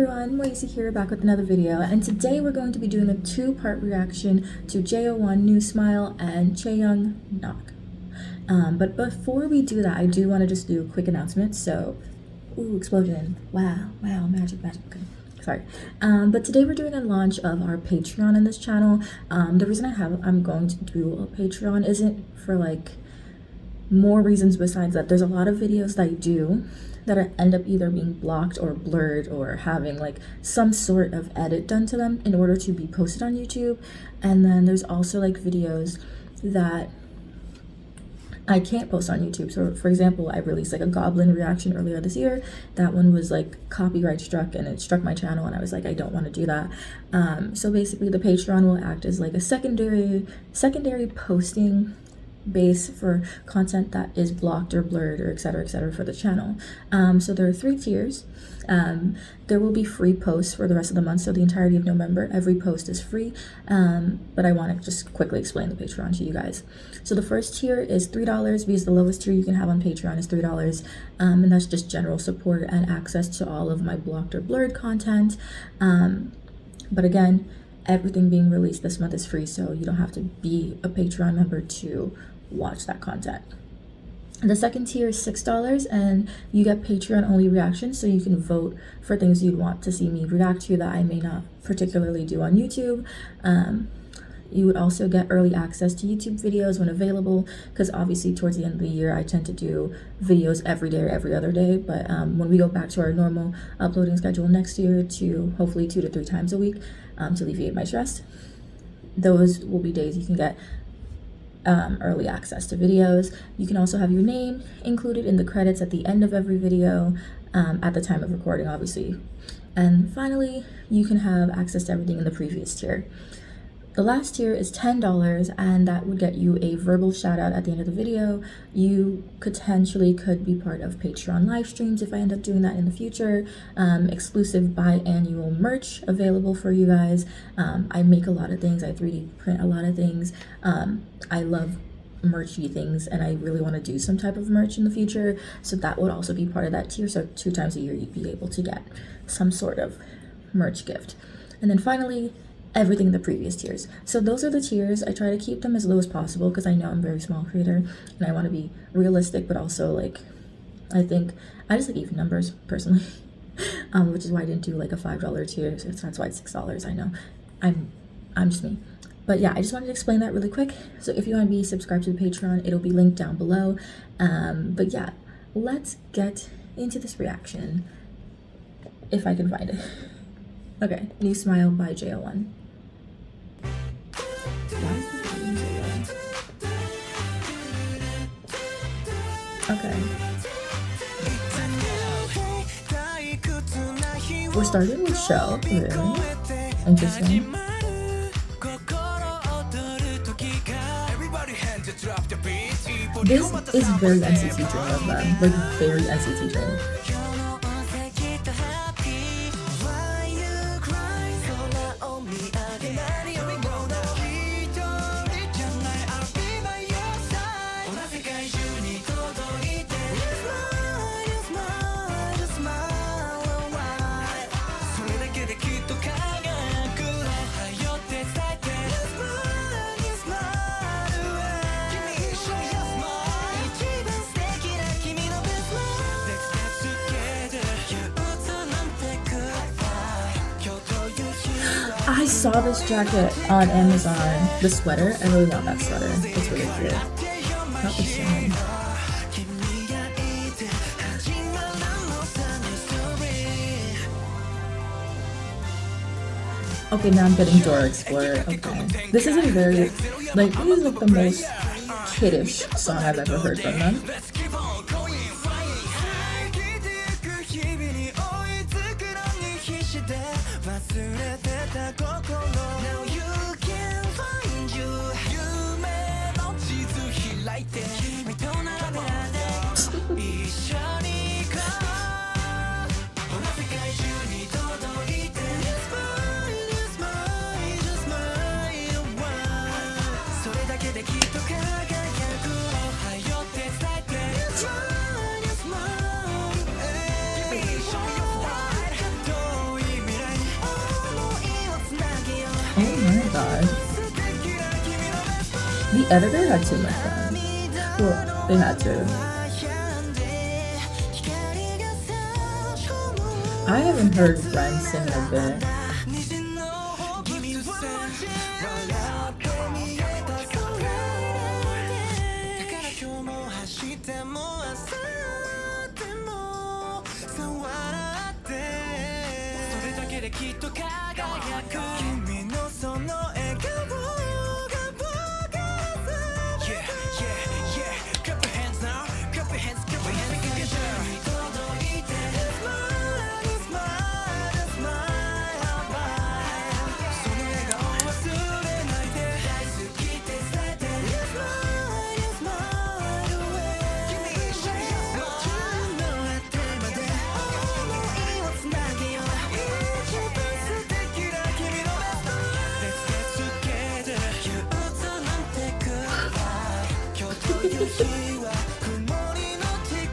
everyone, Moisi here, back with another video, and today we're going to be doing a two-part reaction to Jo1 Newsmile and Chaeyeon Knock. But before we do that, I do want to just do a quick announcement. So, ooh, explosion! Wow, magic, okay. Sorry. But today we're doing a launch of our Patreon on this channel. The reason I'm going to do a Patreon isn't for like more reasons besides that. There's a lot of videos that I do that end up either being blocked or blurred or having like some sort of edit done to them in order to be posted on YouTube. And then there's also like videos that I can't post on YouTube. So for example, I released like a goblin reaction earlier this year. That one was like copyright struck and it struck my channel, and I was like, I don't want to do that. So basically the Patreon will act as like a secondary posting base for content that is blocked or blurred or etc for the channel. So there are 3 tiers. There will be free posts for the rest of the month, so the entirety of November every post is free. But I want to just quickly explain the Patreon to you guys. So the first tier is $3 because the lowest tier you can have on Patreon is $3, and that's just general support and access to all of my blocked or blurred content. But again, everything being released this month is free, so you don't have to be a Patreon member to watch that content. The second tier is $6, and you get Patreon only reactions, so you can vote for things you'd want to see me react to that I may not particularly do on YouTube. You would also get early access to YouTube videos when available, because obviously towards the end of the year I tend to do videos every day or every other day. But when we go back to our normal uploading schedule next year, to hopefully 2 to 3 times a week, to alleviate my stress, those will be days you can get early access to videos. You can also have your name included in the credits at the end of every video, at the time of recording obviously. And finally, you can have access to everything in the previous tier. The last tier is $10, and that would get you a verbal shout out at the end of the video. You potentially could be part of Patreon live streams if I end up doing that in the future. Exclusive biannual merch available for you guys. I make a lot of things. I 3D print a lot of things. I love merchy things, and I really want to do some type of merch in the future. So that would also be part of that tier. So 2 times a year you'd be able to get some sort of merch gift. And then finally, everything in the previous tiers. So those are the tiers. I try to keep them as low as possible because I know I'm a very small creator and I want to be realistic, but also like, I think I just like even numbers personally. Which is why I didn't do like a $5 tier. So that's why it's $6. I know I'm just me. But yeah, I just wanted to explain that really quick. So if you want to be subscribed to the Patreon, it'll be linked down below. But yeah, let's get into this reaction if I can find it. Okay, Newsmile by Jo1. Okay. We're starting with show, really. Interesting. This is very NCT Dream of them, like very NCT Dream. I saw this jacket on Amazon, the sweater. I really want that sweater. It's really cute. Not the shame. Okay, now I'm getting Dora Explorer. Okay. This is a very, like, this is like the most kiddish song I've ever heard from them. The editor had too much fun. Well, they had to. I haven't heard Ren sing in a bit.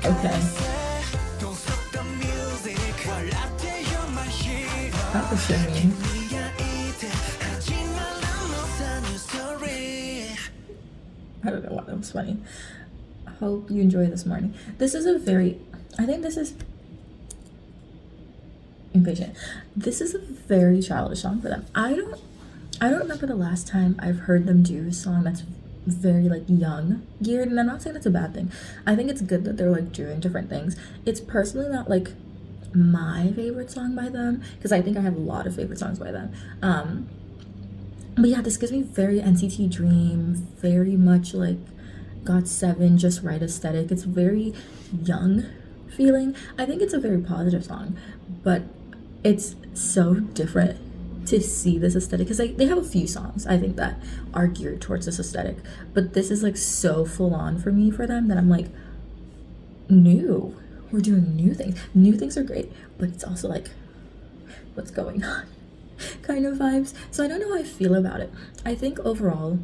Okay. That was shimmy. I don't know why that was funny. I hope you enjoy this morning. This is a very, I think this is impatient. This is a very childish song for them. I don't remember the last time I've heard them do a song that's very like young geared, and I'm not saying that's a bad thing. I think it's good that they're like doing different things. It's personally not like my favorite song by them, because I think I have a lot of favorite songs by them. But yeah, this gives me very NCT Dream, very much like GOT7 Just Right aesthetic. It's very young feeling. I think it's a very positive song, but it's so different to see this aesthetic, because they have a few songs I think that are geared towards this aesthetic, but this is like so full on for me for them that I'm like, new, we're doing new things. New things are great, but it's also like, what's going on kind of vibes. So I don't know how I feel about it. I think overall,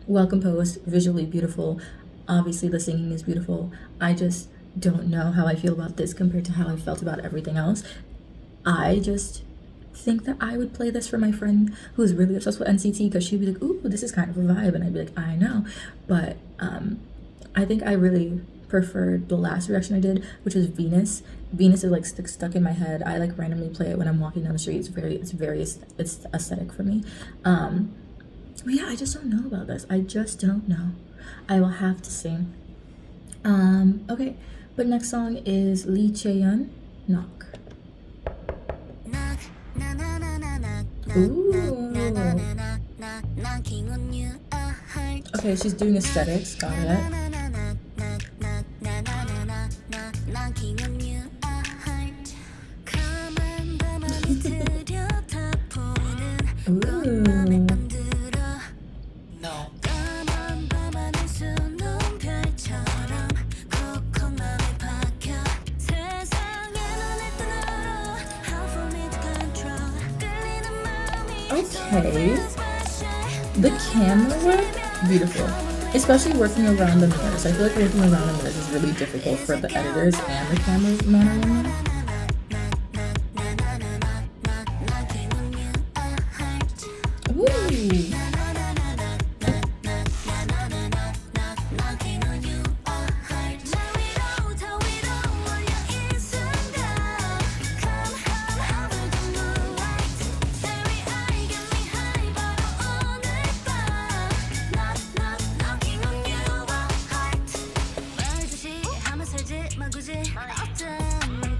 well composed, visually beautiful, obviously the singing is beautiful. I just don't know how I feel about this compared to how I felt about everything else. I just think that I would play this for my friend who's really obsessed with NCT, because she'd be like, ooh, this is kind of a vibe, and I'd be like, I know. But I think I really preferred the last reaction I did, which was Venus. Venus is like stuck in my head. I like randomly play it when I'm walking down the street. It's aesthetic for me. But yeah, I just don't know about this. I just don't know. I will have to see. Okay, but next song is Lee Chaeyeon, Knock. Ooh. Okay, she's doing aesthetics, got it. Ooh. Okay, the camera work, beautiful, especially working around the mirrors. I feel like working around the mirrors is really difficult for the editors and the cameraman. Ooh.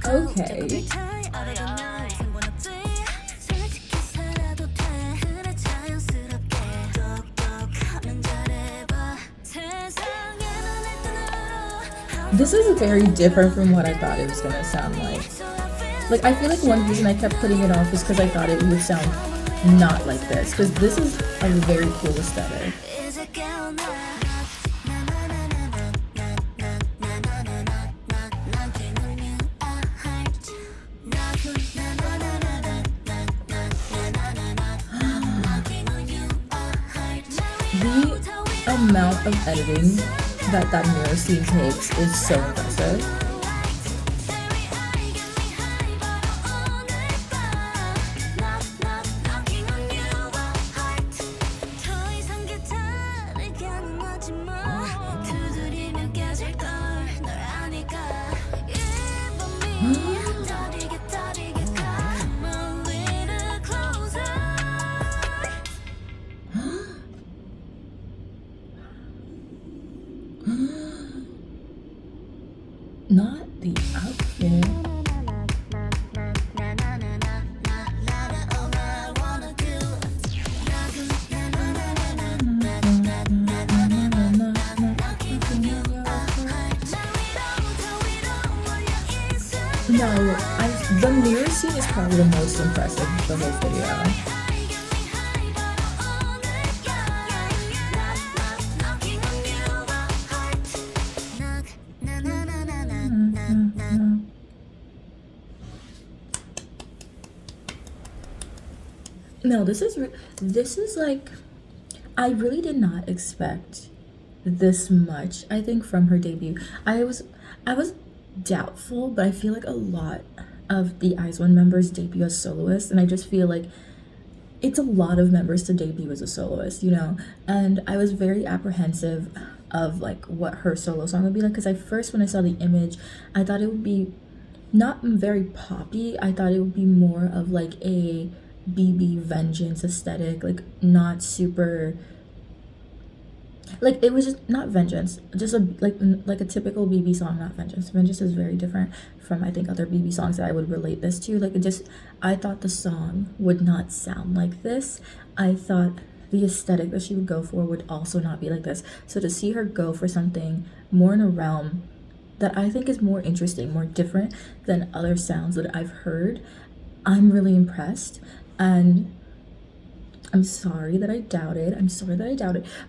Okay. This is very different from what I thought it was gonna sound like. Like, I feel like one reason I kept putting it off is because I thought it would sound not like this, because this is a very cool aesthetic. The amount of editing that mirror scene takes is so impressive. Not the outfit. No, the mirror scene is probably the most impressive of the whole video. No, this is like, I really did not expect this much, I think, from her debut. I was doubtful, but I feel like a lot of the IZ*ONE members debut as soloists, and I just feel like it's a lot of members to debut as a soloist, you know? And I was very apprehensive of like what her solo song would be like, because when I saw the image, I thought it would be not very poppy. I thought it would be more of like a BB Vengeance aesthetic, like not super, like it was just not Vengeance, just like a typical BB song, not Vengeance. Vengeance is very different from, I think, other BB songs that I would relate this to. Like, I thought the song would not sound like this. I thought the aesthetic that she would go for would also not be like this. So to see her go for something more in a realm that I think is more interesting, more different than other sounds that I've heard, I'm really impressed. And I'm sorry that I doubted.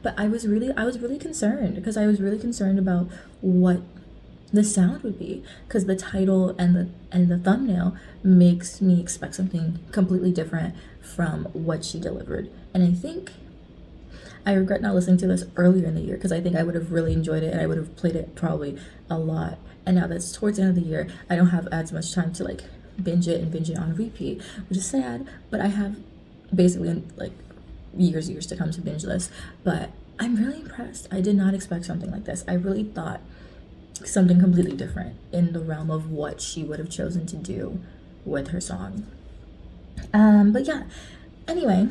But I was really concerned, because I was really concerned about what the sound would be, because the title and the thumbnail makes me expect something completely different from what she delivered. And I think I regret not listening to this earlier in the year, because I think I would have really enjoyed it and I would have played it probably a lot. And now that's towards the end of the year, I don't have as much time to like binge it on repeat, which is sad, but I have basically like years to come to binge this. But I'm really impressed. I did not expect something like this. I really thought something completely different in the realm of what she would have chosen to do with her song. But yeah, anyway,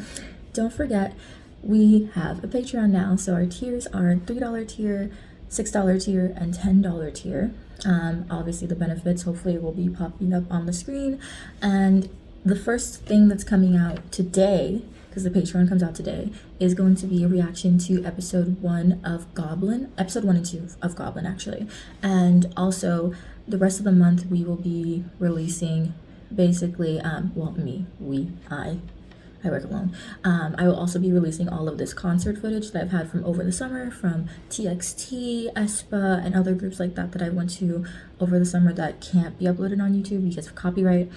don't forget, we have a Patreon now. So our tiers are $3 tier, $6 tier, and $10 tier. Obviously the benefits hopefully will be popping up on the screen. And the first thing that's coming out today, because the Patreon comes out today, is going to be a reaction to episode 1 and 2 of Goblin, actually. And also the rest of the month we will be releasing basically, I work alone. I will also be releasing all of this concert footage that I've had from over the summer, from TXT, aespa, and other groups like that I went to over the summer that can't be uploaded on YouTube because of copyright.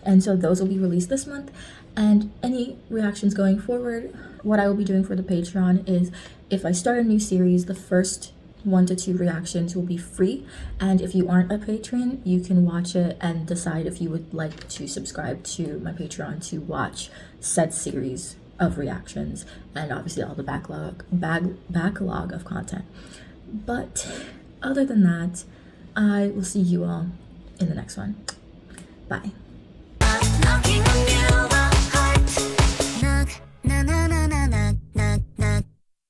And so those will be released this month. And any reactions going forward, what I will be doing for the Patreon is, if I start a new series, the first 1 to 2 reactions will be free, and if you aren't a patron, you can watch it and decide if you would like to subscribe to my Patreon to watch said series of reactions, and obviously all the backlog of content. But other than that, I will see you all in the next one. Bye.